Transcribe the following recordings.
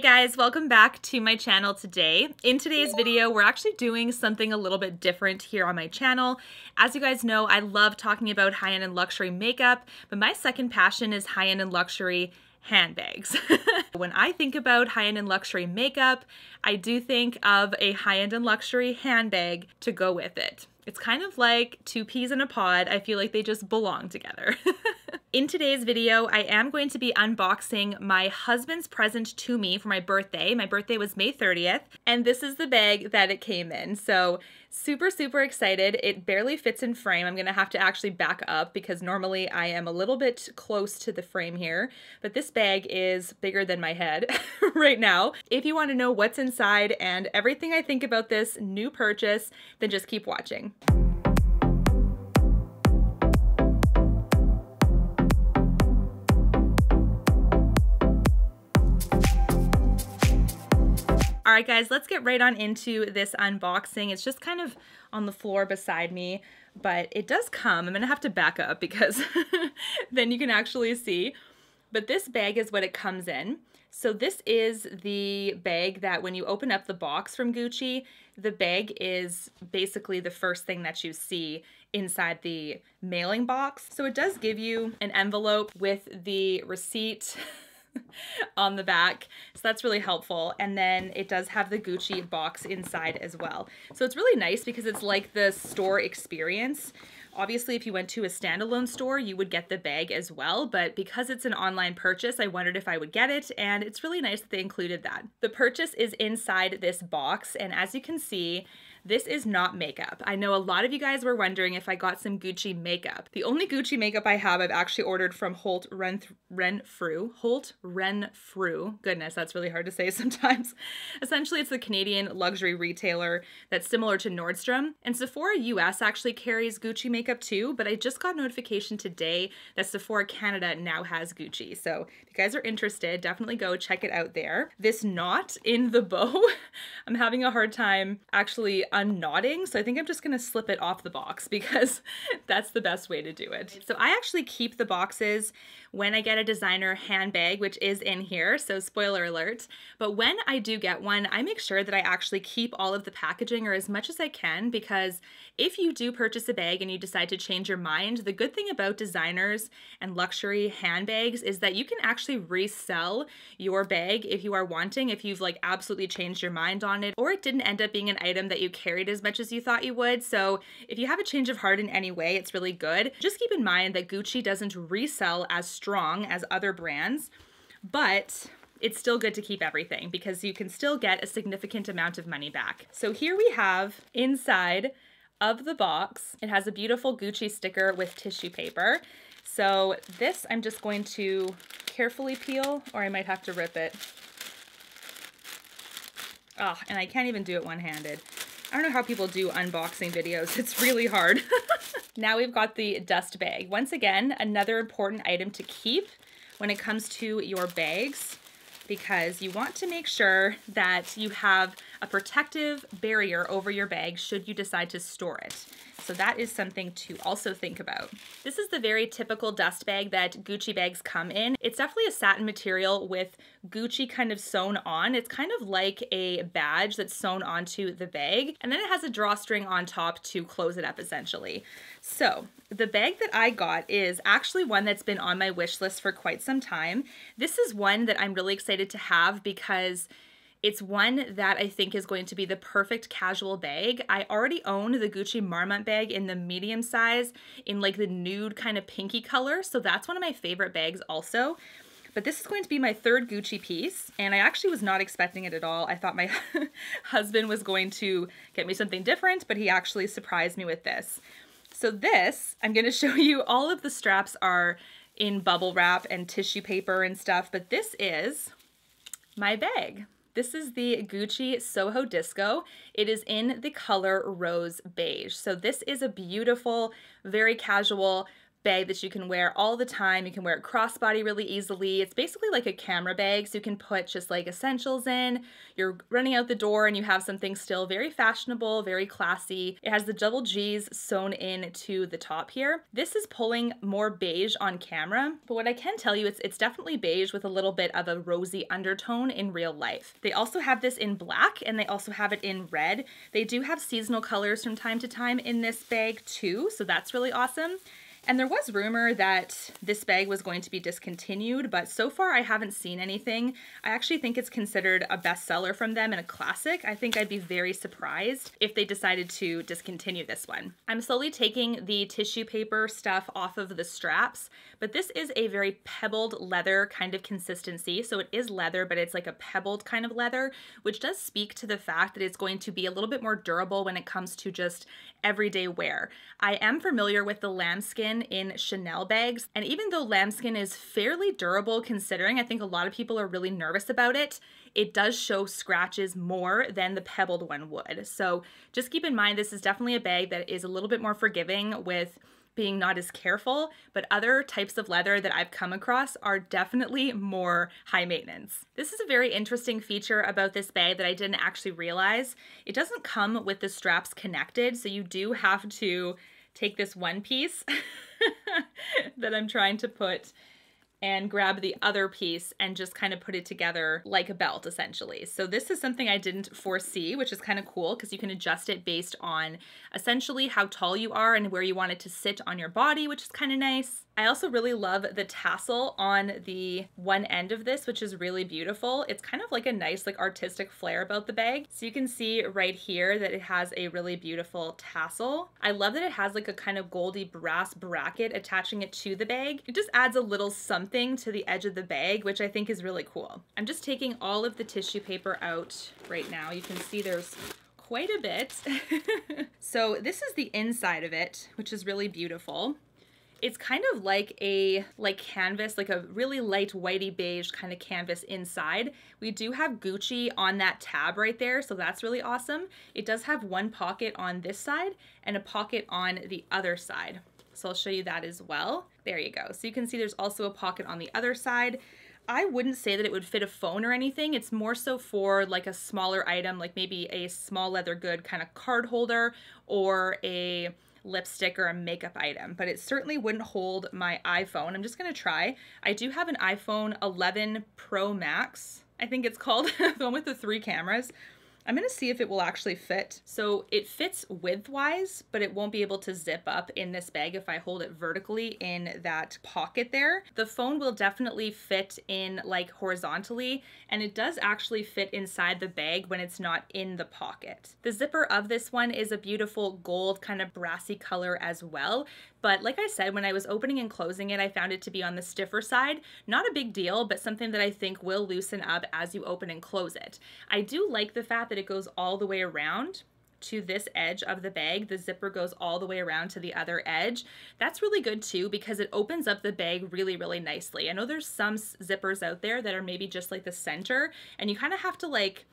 guys, welcome back to my channel today. In today's video, we're actually doing something a little bit different here on my channel. As you guys know, I love talking about high-end and luxury makeup, but my second passion is high-end and luxury handbags. When I think about high-end and luxury makeup, I do think of a high-end and luxury handbag to go with it. It's kind of like two peas in a pod. I feel like they just belong together. In today's video, I am going to be unboxing my husband's present to me for my birthday. My birthday was May 30th, and this is the bag that it came in. So super, super excited. It barely fits in frame. I'm gonna have to actually back up because normally I am a little bit close to the frame here, but this bag is bigger than my head right now. If you wanna know what's inside and everything I think about this new purchase, then just keep watching. All right, guys, let's get right on into this unboxing. It's just kind of on the floor beside me, but it does come. I'm gonna have to back up because then you can actually see. But this bag is what it comes in. So this is the bag that when you open up the box from Gucci, the bag is basically the first thing that you see inside the mailing box. So it does give you an envelope with the receipt on the back, so that's really helpful. And then it does have the Gucci box inside as well. So it's really nice because it's like the store experience. Obviously, if you went to a standalone store, you would get the bag as well, but because it's an online purchase, I wondered if I would get it, and it's really nice that they included that. The purchase is inside this box, and as you can see, this is not makeup. I know a lot of you guys were wondering if I got some Gucci makeup. The only Gucci makeup I have, I've actually ordered from Holt Renfrew. Holt Renfrew. Goodness, that's really hard to say sometimes. Essentially, it's the Canadian luxury retailer that's similar to Nordstrom. And Sephora US actually carries Gucci makeup too, but I just got notification today that Sephora Canada now has Gucci. So if you guys are interested, definitely go check it out there. This knot in the bow, I'm having a hard time actually unknotting, so I think I'm just gonna slip it off the box because that's the best way to do it. So I actually keep the boxes when I get a designer handbag, which is in here, so spoiler alert. But when I do get one, I make sure that I actually keep all of the packaging, or as much as I can, because if you do purchase a bag and you decide to change your mind, the good thing about designers and luxury handbags is that you can actually resell your bag if you are wanting, if you've like absolutely changed your mind on it, or it didn't end up being an item that you carried as much as you thought you would. So if you have a change of heart in any way, it's really good. Just keep in mind that Gucci doesn't resell as strong as other brands, but it's still good to keep everything because you can still get a significant amount of money back. So here we have inside of the box, it has a beautiful Gucci sticker with tissue paper. So this I'm just going to carefully peel, or I might have to rip it. Oh, and I can't even do it one-handed. I don't know how people do unboxing videos. It's really hard. Now we've got the dust bag. Once again, another important item to keep when it comes to your bags, because you want to make sure that you have a protective barrier over your bag should you decide to store it. So that is something to also think about. This is the very typical dust bag that Gucci bags come in. It's definitely a satin material with Gucci kind of sewn on. It's kind of like a badge that's sewn onto the bag, and then it has a drawstring on top to close it up essentially. So the bag that I got is actually one that's been on my wish list for quite some time. This is one that I'm really excited to have because it's one that I think is going to be the perfect casual bag. I already own the Gucci Marmont bag in the medium size in like the nude kind of pinky color. So that's one of my favorite bags also. But this is going to be my third Gucci piece, and I actually was not expecting it at all. I thought my husband was going to get me something different, but he actually surprised me with this. So this, I'm gonna show you, all of the straps are in bubble wrap and tissue paper and stuff, but this is my bag. This is the Gucci Soho Disco. It is in the color Rose Beige. So this is a beautiful, very casual, bag that you can wear all the time. You can wear it crossbody really easily. It's basically like a camera bag, so you can put just like essentials in. You're running out the door and you have something still very fashionable, very classy. It has the double G's sewn in to the top here. This is pulling more beige on camera, but what I can tell you, it's definitely beige with a little bit of a rosy undertone in real life. They also have this in black and they also have it in red. They do have seasonal colors from time to time in this bag too, so that's really awesome. And there was rumor that this bag was going to be discontinued, but so far I haven't seen anything. I actually think it's considered a bestseller from them and a classic. I think I'd be very surprised if they decided to discontinue this one. I'm slowly taking the tissue paper stuff off of the straps, but this is a very pebbled leather kind of consistency. So it is leather, but it's like a pebbled kind of leather, which does speak to the fact that it's going to be a little bit more durable when it comes to just everyday wear. I am familiar with the lambskin in Chanel bags, and even though lambskin is fairly durable considering, I think a lot of people are really nervous about it, it does show scratches more than the pebbled one would. So just keep in mind, this is definitely a bag that is a little bit more forgiving with being not as careful, but other types of leather that I've come across are definitely more high maintenance. This is a very interesting feature about this bag that I didn't actually realize. It doesn't come with the straps connected, so you do have to take this one piece that I'm trying to put and grab the other piece and just kind of put it together like a belt essentially. So this is something I didn't foresee, which is kind of cool because you can adjust it based on essentially how tall you are and where you want it to sit on your body, which is kind of nice. I also really love the tassel on the one end of this, which is really beautiful. It's kind of like a nice like artistic flair about the bag. So you can see right here that it has a really beautiful tassel. I love that it has like a kind of goldy brass bracket attaching it to the bag. It just adds a little something to the edge of the bag, which I think is really cool. I'm just taking all of the tissue paper out right now. You can see there's quite a bit. So this is the inside of it, which is really beautiful. It's kind of like a canvas, like a really light whitey beige kind of canvas inside. We do have Gucci on that tab right there, so that's really awesome. It does have one pocket on this side and a pocket on the other side. So I'll show you that as well. There you go. So you can see there's also a pocket on the other side. I wouldn't say that it would fit a phone or anything. It's more so for like a smaller item, like maybe a small leather good kind of card holder or a lipstick or a makeup item, but it certainly wouldn't hold my iPhone. I'm just gonna try. I do have an iPhone 11 Pro Max, I think it's called, the one with the 3 cameras. I'm gonna see if it will actually fit. So it fits width-wise, but it won't be able to zip up in this bag if I hold it vertically in that pocket there. The phone will definitely fit in like horizontally, and it does actually fit inside the bag when it's not in the pocket. The zipper of this one is a beautiful gold kind of brassy color as well. But like I said, when I was opening and closing it, I found it to be on the stiffer side. Not a big deal, but something that I think will loosen up as you open and close it. I do like the fact that it goes all the way around to this edge of the bag. The zipper goes all the way around to the other edge. That's really good too because it opens up the bag really, really nicely. I know there's some zippers out there that are maybe just like the center, and you kind of have to like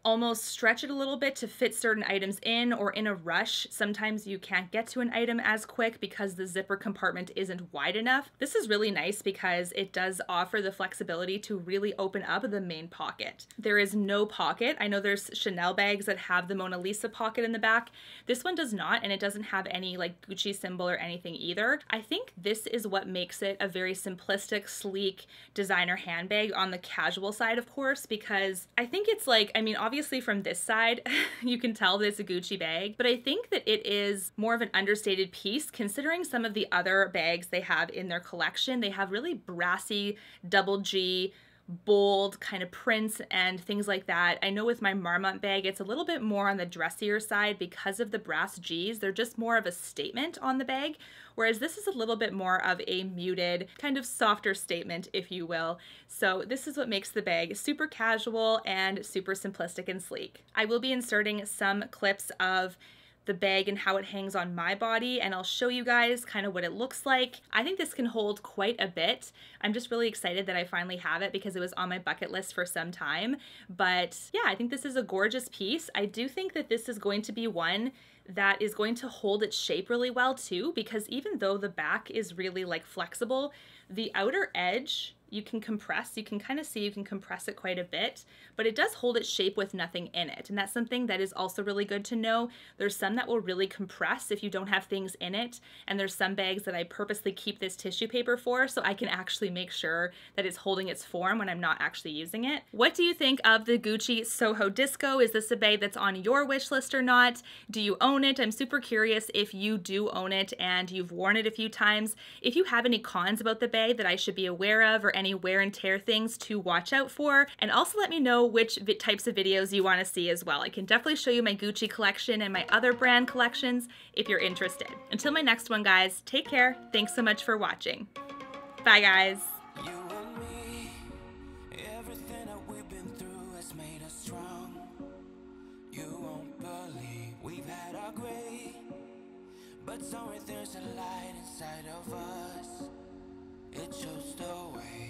almost stretch it a little bit to fit certain items in, or in a rush, sometimes you can't get to an item as quick because the zipper compartment isn't wide enough. This is really nice because it does offer the flexibility to really open up the main pocket. There is no pocket. I know there's Chanel bags that have the Mona Lisa pocket in the back. This one does not, and it doesn't have any like Gucci symbol or anything either. I think this is what makes it a very simplistic, sleek designer handbag on the casual side, of course, because I think it's like, I mean, obviously from this side, you can tell that it's a Gucci bag, but I think that it is more of an understated piece considering some of the other bags they have in their collection. They have really brassy, double G, bold kind of prints and things like that. I know with my Marmont bag, it's a little bit more on the dressier side because of the brass G's. They're just more of a statement on the bag, whereas this is a little bit more of a muted, kind of softer statement, if you will. So this is what makes the bag super casual and super simplistic and sleek. I will be inserting some clips of the bag and how it hangs on my body, and I'll show you guys kind of what it looks like. I think this can hold quite a bit. I'm just really excited that I finally have it because it was on my bucket list for some time. But yeah, I think this is a gorgeous piece. I do think that this is going to be one that is going to hold its shape really well too, because even though the back is really like flexible, the outer edge you can compress. You can kind of see you can compress it quite a bit, but it does hold its shape with nothing in it. And that's something that is also really good to know. There's some that will really compress if you don't have things in it. And there's some bags that I purposely keep this tissue paper for, so I can actually make sure that it's holding its form when I'm not actually using it. What do you think of the Gucci Soho Disco? Is this a bag that's on your wish list or not? Do you own it? I'm super curious if you do own it and you've worn it a few times. If you have any cons about the bag that I should be aware of, or any wear and tear things to watch out for, and also let me know which types of videos you want to see as well. I can definitely show you my Gucci collection and my other brand collections if you're interested. Until my next one, guys, take care. Thanks so much for watching. Bye, guys. You and me, everything that we've been through has made us strong. You won't believe we've had our gray, but somewhere there's a light inside of us. It shows the way.